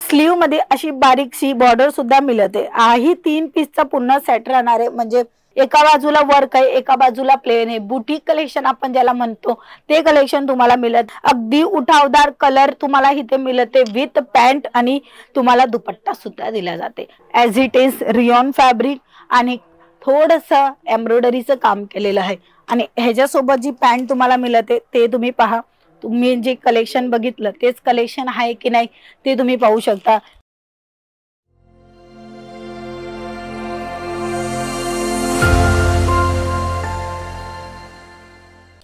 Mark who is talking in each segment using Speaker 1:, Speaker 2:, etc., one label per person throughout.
Speaker 1: Slew मध्ये अशी बारीकशी border सुद्धा मिळते। ही 3 पीसचा पूर्ण सेट राहणार आहे, म्हणजे एका बाजूला वर्क आहे, एका बाजूला प्लेन आहे। बुटीक कलेक्शन आपण ज्याला म्हणतो ते कलेक्शन तुम्हाला मिळत। अगदी उठावदार कलर तुम्हाला इथे मिळते विथ पॅन्ट आणि तुम्हाला दुपट्टा सुद्धा दिला जाते। As it is rayon fabric आणि थोडंसं एम्ब्रॉयडरीचं काम केलेलं आहे। आणि ह्याच्यासोबत जी पॅन्ट तुम्हाला मिळते ते तुम्ही पहा, तुम्ही जे कलेक्शन बघितलं तेच कलेक्शन आहे की नाही ते तुम्ही पाहू शकता।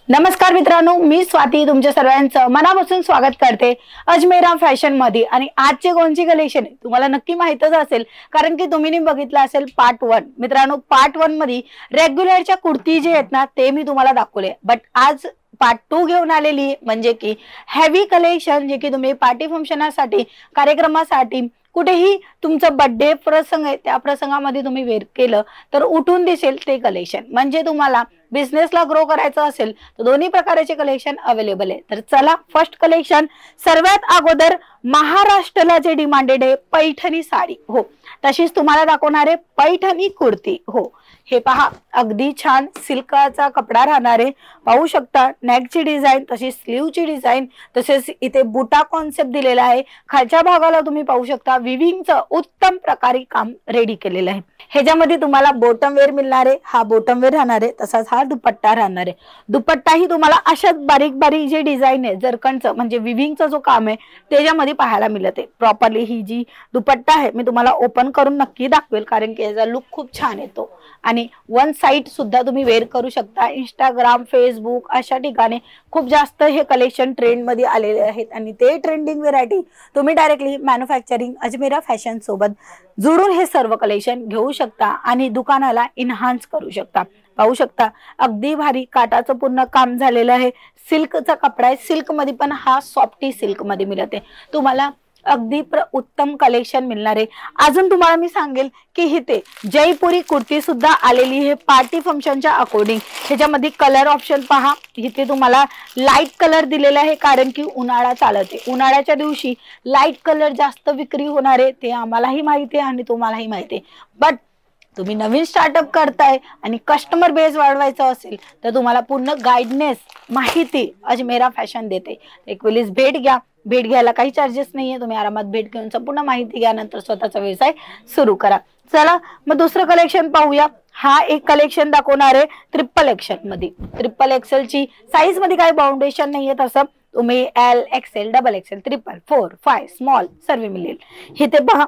Speaker 1: नमस्कार मित्रांनो, मी स्वाती तुमच्या सर्वांचं मनापासून स्वागत करते अजमेरा फॅशन मध्ये। आणि आजचे कोणची कलेक्शन आहे तुम्हाला नक्की माहितच असेल, कारण की तुम्ही बघितलं असेल पार्ट 1। मित्रांनो, पार्ट 1 मध्ये रेग्युलरच्या कुर्ती जे आहेत ना ते मी तुम्हाला दाखवले, बट आज पार्ट 2 घेऊन आलेली, म्हणजे की हेवी कलेक्शन जे की तुम्ही पार्टी फंक्शनसाठी, कार्यक्रमासाठी, कुठेही तुमचा बर्थडे प्रसंग आहे त्या प्रसंगामध्ये तुम्ही वेअर केलं तर उठून दिसेल ते कलेक्शन। म्हणजे तुम्हाला बिझनेसला ग्रो करायचं असेल तर दोन्ही प्रकारचे कलेक्शन अवेलेबल आहे। तर चला, फर्स्ट कलेक्शन सर्वात अगोदर महाराष्ट्राला जे डिमांडेड आहे पैठणी साडी, हो तशीच तुम्हाला दाखवणार आहे पैठणी कुर्ती। हो, हे पहा, अगदी छान सिल्कचा कपडा राहणार आहे। पाहू शकता नेकची डिझाइन, तशी स्लीवची डिझाइन, तसेच इथे बुटा कॉन्सेप्ट दिलेला आहे। खालच्या भागाला तुम्ही पाहू शकता विविंगचं उत्तम प्रकारे काम रेडी केलेलं आहे। ह्याच्यामध्ये तुम्हाला बॉटम वेअर मिळणार आहे, हा बॉटम वेअर राहणार आहे, तसाच हा दुपट्टा राहणार आहे। दुपट्टाही तुम्हाला अशाच बारीक बारीक जे डिझाइन आहे जरकणचं, म्हणजे विविंगचा जो काम आहे त्याच्यामध्ये पाहायला मिळते। प्रॉपरली ही जी दुपट्टा आहे मी तुम्हाला ओपन करून नक्की दाखवेल, कारण की याचा लुक खूप छान येतो। आणि वन साइड सुद्धा तुम्ही वेअर करू शकता। इंस्टाग्राम, फेसबुक अशा ठिकाणी खूप जास्त हे कलेक्शन ट्रेंड मध्ये आलेले आहेत आणि ते ट्रेंडिंग व्हेरायटी तुम्ही डायरेक्टली मॅन्युफॅक्चरिंग अजमेरा फॅशन सोबत जोडून हे सर्व कलेक्शन घेऊ शकता आणि दुकानाला इन्हान्स करू शकता। पाहू शकता अगदी भारी काटाचं पूर्ण काम झालेलं आहे। सिल्कचा कपडा आहे, सिल्क मध्ये पण हा सॉफ्टी सिल्क मध्ये मिळते तुम्हाला। अगदी उत्तम कलेक्शन मिळणार आहे। अजून तुम्हाला मी सांगेल की इथे जयपुरी कुर्ती सुद्धा आलेली आहे पार्टी फंक्शनच्या अकॉर्डिंग। ह्याच्यामध्ये कलर ऑप्शन पहा, इथे तुम्हाला लाईट कलर दिलेला आहे, कारण की उन्हाळा चालत आहे। उन्हाळ्याच्या दिवशी लाईट कलर जास्त विक्री होणार आहे, ते आम्हालाही माहिती आहे आणि तुम्हालाही माहिती आहे। बट तुम्ही नवीन स्टार्टअप करताय आणि कस्टमर बेस वाढवायचा असेल तर तुम्हाला पूर्ण गाइडनेस माहिती अजमेरा फॅशन देते। एक वेळेस भेट घ्या, भेट घ्यायला काही चार्जेस नाहीये, तुम्ही आरामात भेट घेऊन संपूर्ण माहिती घ्या, नंतर स्वतःचा व्यवसाय सुरू करा। चला मग दुसरं कलेक्शन पाहूया। हा एक कलेक्शन दाखवणार आहे ट्रिपल एक्सेल मध्ये। ट्रिपल एक्सेल ची साईज मध्ये काही बाउंडेशन नाहीये, तसं तुम्ही L, XL, double XL, triple, 4, 5 small सर्व मिळेल। इथे पहा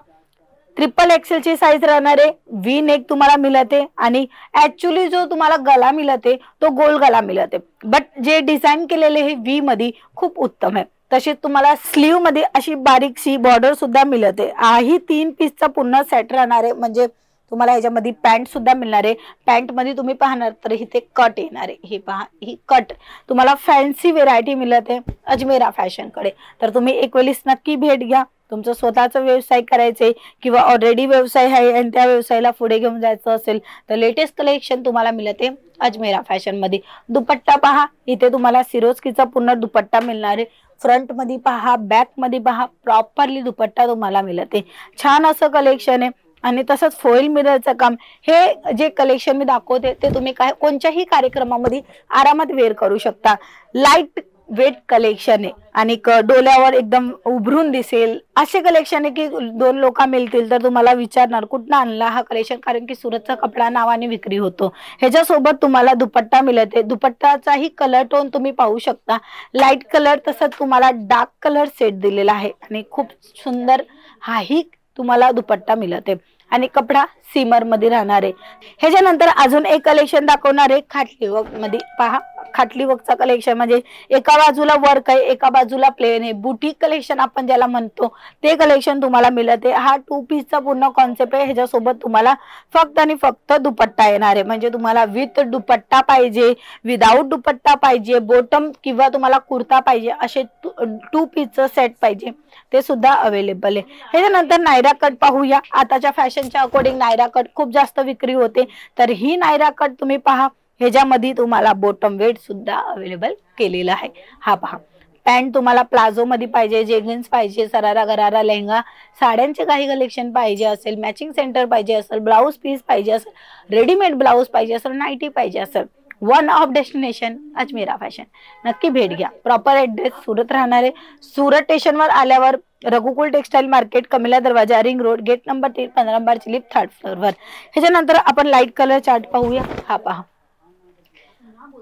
Speaker 1: ट्रिपल एक्सेल ची साईज राहणार आहे, व्ही नेक तुम्हाला मिळते आणि ऍक्च्युअली जो तुम्हाला गला मिळते तो गोल गला मिळते, बट जे डिझाइन केलेले हे व्ही मध्ये खूप उत्तम आहे। तसेच तुम्हाला स्लीव मध्ये अशी बारीकशी बॉर्डर सुद्धा मिळते। ही 3 पीसचा पूर्ण सेट राहणार आहे, म्हणजे तुम्हाला ह्याच्यामध्ये पॅन्ट सुद्धा मिळणार आहे। पॅन्ट मध्ये तुम्ही पाहणार तर इथे कट येणार आहे, हे पहा ही कट तुम्हाला फॅन्सी व्हेरायटी मिळते अजमेरा फॅशन कडे। तर तुम्ही एक वेळेस नक्की भेट घ्या। तुमचा स्वतःचा व्यवसाय करायचे किंवा ऑलरेडी व्यवसाय आहे आणि त्या व्यवसायाला पुढे घेऊन जायचं असेल तर लेटेस्ट कलेक्शन तुम्हाला मिळते अजमेरा फॅशन मध्ये। दुपट्टा पहा, इथे तुम्हाला सिरोस्कीचा पूर्ण दुपट्टा मिळणार आहे। फ्रंट मध्ये पहा, बॅक मध्ये पहा, प्रॉपरली दुपट्टा तुम्हाला मिळते। छान असं कलेक्शन आहे आणि तसंच फॉइल मिररचं काम। हे जे कलेक्शन मी दाखवते ते तुम्ही कोणत्याही कार्यक्रमामध्ये आरामात वेअर करू शकता। लाईट वेट कलेक्शन आहे आणि डोल्यावर एकदम उभरून दिसेल असे कलेक्शन आहे की 2 लोक मिळतील तर तुम्हाला विचारणार कुठनं आणला हा कलेक्शन, कारण की सुरतचा कपडा नावाने विक्री होतो। ह्याच्यासोबत तुम्हाला दुपट्टा मिळते। दुपट्टाचाही कलर टोन तुम्ही पाहू शकता, लाईट कलर तसंच तुम्हाला डार्क कलर सेट दिलेला आहे आणि खूप सुंदर हाही तुम्हाला दुपट्टा मिळते आणि कपडा सीमर मध्ये राहणार आहे। ह्याच्यानंतर अजून एक कलेक्शन दाखवणार आहे खाटली वर्क मध्ये। पहा खाटली वर्कचा कलेक्शन, म्हणजे एका बाजूला वर्क आहे, एका बाजूला प्लेन आहे। बुटीक कलेक्शन आपण ज्याला म्हणतो ते कलेक्शन तुम्हाला मिळते। हा 2 पीसचा पूर्ण कॉन्सेप्ट आहे। ह्याच्यासोबत तुम्हाला फक्त आणि फक्त दुपट्टा येणार आहे, म्हणजे तुम्हाला विथ दुपट्टा पाहिजे, विदाउट दुपट्टा पाहिजे, बॉटम किंवा तुम्हाला कुर्ता पाहिजे, असे 2 पीसचं सेट पाहिजे ते सुद्धा अवेलेबल आहे। ह्याच्यानंतर नायरा कट पाहूया। आताच्या फॅशनच्या अकॉर्डिंग नायरा कट खूप जास्त विक्री होते, तर ही नायरा कट तुम्ही पहा, ह्याच्यामध्ये तुम्हाला बॉटम वेट सुद्धा अवेलेबल केलेला आहे। हा पहा पॅन्ट तुम्हाला प्लाझो मध्ये पाहिजे, जेगिन्स पाहिजे, सरारा गरारा लेहंगा, साड्यांचे काही कलेक्शन पाहिजे असेल, मॅचिंग सेंटर पाहिजे असेल, ब्लाऊज पीस पाहिजे असेल, रेडीमेड ब्लाऊज पाहिजे असेल, नाईटी पाहिजे असेल, one of destination Ajmera fashion. नक्की भेट घ्या. प्रॉपर ऍड्रेस सुरत राहणार आहे. सुरत स्टेशनवर आल्यावर रघुकुल टेक्सटाईल मार्केट, कमिला दरवाजा, रिंग रोड, गेट नंबर 3, 15 नंबरची लिफ्ट, 3rd फ्लोअरवर. ह्याच्यानंतर आपण लाईट कलर चार्ट पाहूया. हा पहा,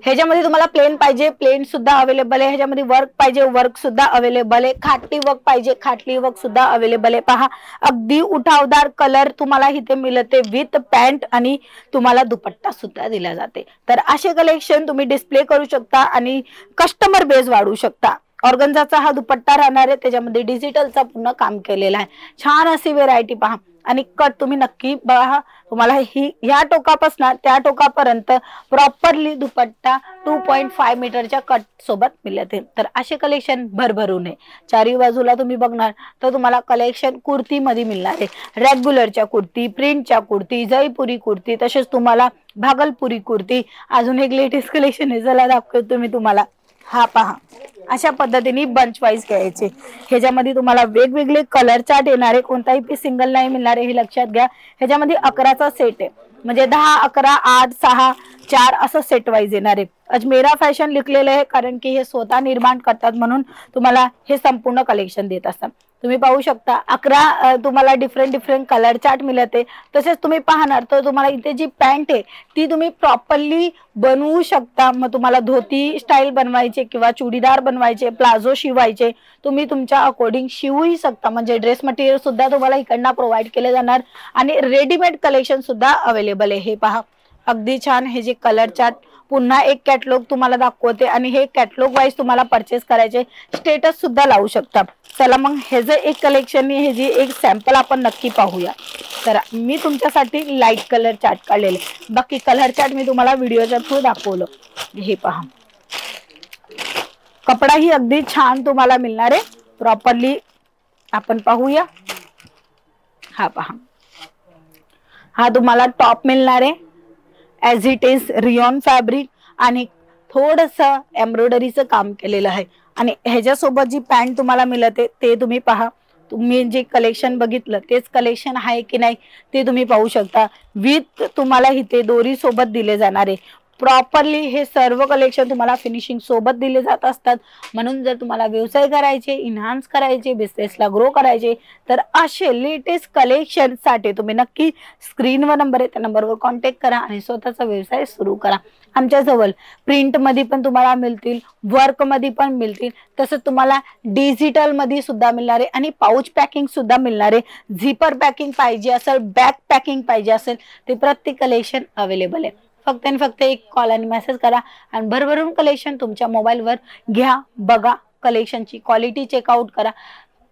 Speaker 1: ह्याच्यामध्ये तुम्हाला प्लेन पाहिजे, प्लेन सुद्धा अवेलेबल आहे. ह्याच्यामध्ये वर्क पाहिजे, वर्क सुद्धा अवेलेबल आहे. खाटली वर्क पाहिजे, खाटली वर्क सुद्धा अवेलेबल आहे. पहा, अगदी उठावदार कलर तुम्हाला इथे मिळते विथ पॅन्ट आणि तुम्हाला दुपट्टा सुद्धा दिला जाते. तर असे कलेक्शन तुम्ही डिस्प्ले करू शकता आणि कस्टमर बेस वाढवू शकता. ऑर्गन्झाचा हा दुपट्टा राहणार आहे, त्याच्यामध्ये डिजिटलचा पूर्ण काम केलेला आहे. छान अशी व्हेरायटी पहा. आणि कट तुम्ही नक्की बघा, तुम्हाला ही ह्या टोकापासून त्या टोकापर्यंत प्रॉपरली दुपट्टा 2.5 मीटरच्या कट सोबत मिळते. तर असे कलेक्शन भरभरून आहे. चारी बाजूला तुम्ही बघणार तर तुम्हाला कलेक्शन कुर्ती मध्ये मिळणार आहे. रेग्युलरच्या कुर्ती, प्रिंटच्या कुर्ती, जयपुरी कुर्ती, तसेच तुम्हाला भागलपुरी कुर्ती. अजून एक लेटेस्ट कलेक्शन आहे, चला दाखवतो मी तुम्हाला. हा पहा, अशा पद्धतीने बंच वाईज घ्यायचे. ह्याच्यामध्ये तुम्हाला वेगवेगळे कलर चार्ट येणार आहे, कोणताही पीस सिंगल नाही मिळणार आहे, हे लक्षात घ्या. ह्याच्यामध्ये 11चा सेट आहे, म्हणजे 10, 11, 8, 6, 4 असं सेट वाईज येणार आहे. अजमेरा फॅशन लिखलेलं आहे कारण की हे स्वतः निर्माण करतात, म्हणून तुम्हाला हे संपूर्ण कलेक्शन देत असतात. तुम्ही पाहू शकता 11 तुम्हाला डिफरंट कलर चार्ट मिळते. तसेच तुम्ही पाहणार तर तुम्हाला इथे जी पॅन्ट आहे ती तुम्ही प्रॉपरली बनवू शकता. मग तुम्हाला धोती स्टाईल बनवायचे किंवा चुडीदार बनवायचे, प्लाझो शिवायचे, तुम्ही तुमच्या अकॉर्डिंग शिवूही शकता. म्हणजे ड्रेस मटेरियल सुद्धा तुम्हाला इकडनं प्रोव्हाइड केले जाणार आणि रेडीमेड कलेक्शन सुद्धा अवेलेबल आहे. हे पहा, अगदी छान. हे जे कलर चार्ट पुन्हा एक कॅटलॉग तुम्हाला दाखवते आणि हे कॅटलॉग वाईज तुम्हाला परचेस करायचे, स्टेटस सुद्धा लावू शकता. चला मग हे जे एक कलेक्शन हे जी एक सॅम्पल आपण नक्की पाहूया. तर मी तुमच्यासाठी लाईट कलर चार्ट काढलेले, बाकी कलर चार्ट मी तुम्हाला व्हिडिओच्या थ्रू दाखवलं. हे पहा, कपडा ही अगदी छान तुम्हाला मिळणार आहे. प्रॉपरली आपण पाहूया. हा पहा, हा तुम्हाला टॉप मिळणार आहे as it is rayon fabric आणि थोडंसं एम्ब्रॉयडरीचं काम केलेलं आहे. आणि ह्याच्यासोबत जी पॅन्ट तुम्हाला मिळते ते तुम्ही पहा. तुम्ही जे कलेक्शन बघितलं तेच कलेक्शन आहे की नाही ते तुम्ही पाहू शकता. विथ तुम्हाला इथे दोरी सोबत दिले जाणार आहे. प्रॉपरली हे सर्व कलेक्शन तुम्हाला फिनिशिंग सोबत दिले जात असतात. म्हणून जर तुम्हाला व्यवसाय करायचे, इन्हान्स करायचे, बिझनेसला ग्रो करायचे, तर असे लेटेस्ट कलेक्शन साठी तुम्ही नक्की स्क्रीनवर नंबर आहे त्या नंबरवर कॉन्टॅक्ट करा आणि स्वतःचा व्यवसाय सुरू करा. आमच्याजवळ प्रिंट मध्ये पण तुम्हाला मिळतील, वर्क मध्ये पण मिळतील, तसंच तुम्हाला डिजिटल मध्ये सुद्धा मिळणार आहे आणि पाऊच पॅकिंग सुद्धा मिळणार आहे. झिपर पॅकिंग पाहिजे असेल, बॅग पॅकिंग पाहिजे असेल, ते प्रत्येक कलेक्शन अवेलेबल आहे. फक्त आणि फक्त एक कॉल आणि मेसेज करा आणि भरभरून कलेक्शन तुमच्या मोबाईलवर घ्या, बघा, कलेक्शनची क्वालिटी चेकआउट करा,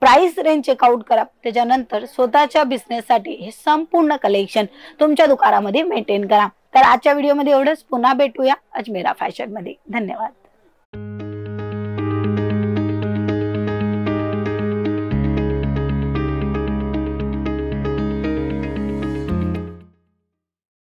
Speaker 1: प्राइस रेंज चेकआउट करा. त्याच्यानंतर स्वतःच्या बिझनेससाठी हे संपूर्ण कलेक्शन तुमच्या दुकानामध्ये मेंटेन करा. तर आजच्या व्हिडिओमध्ये एवढंच. पुन्हा भेटूया अजमेरा फॅशन मध्ये. धन्यवाद.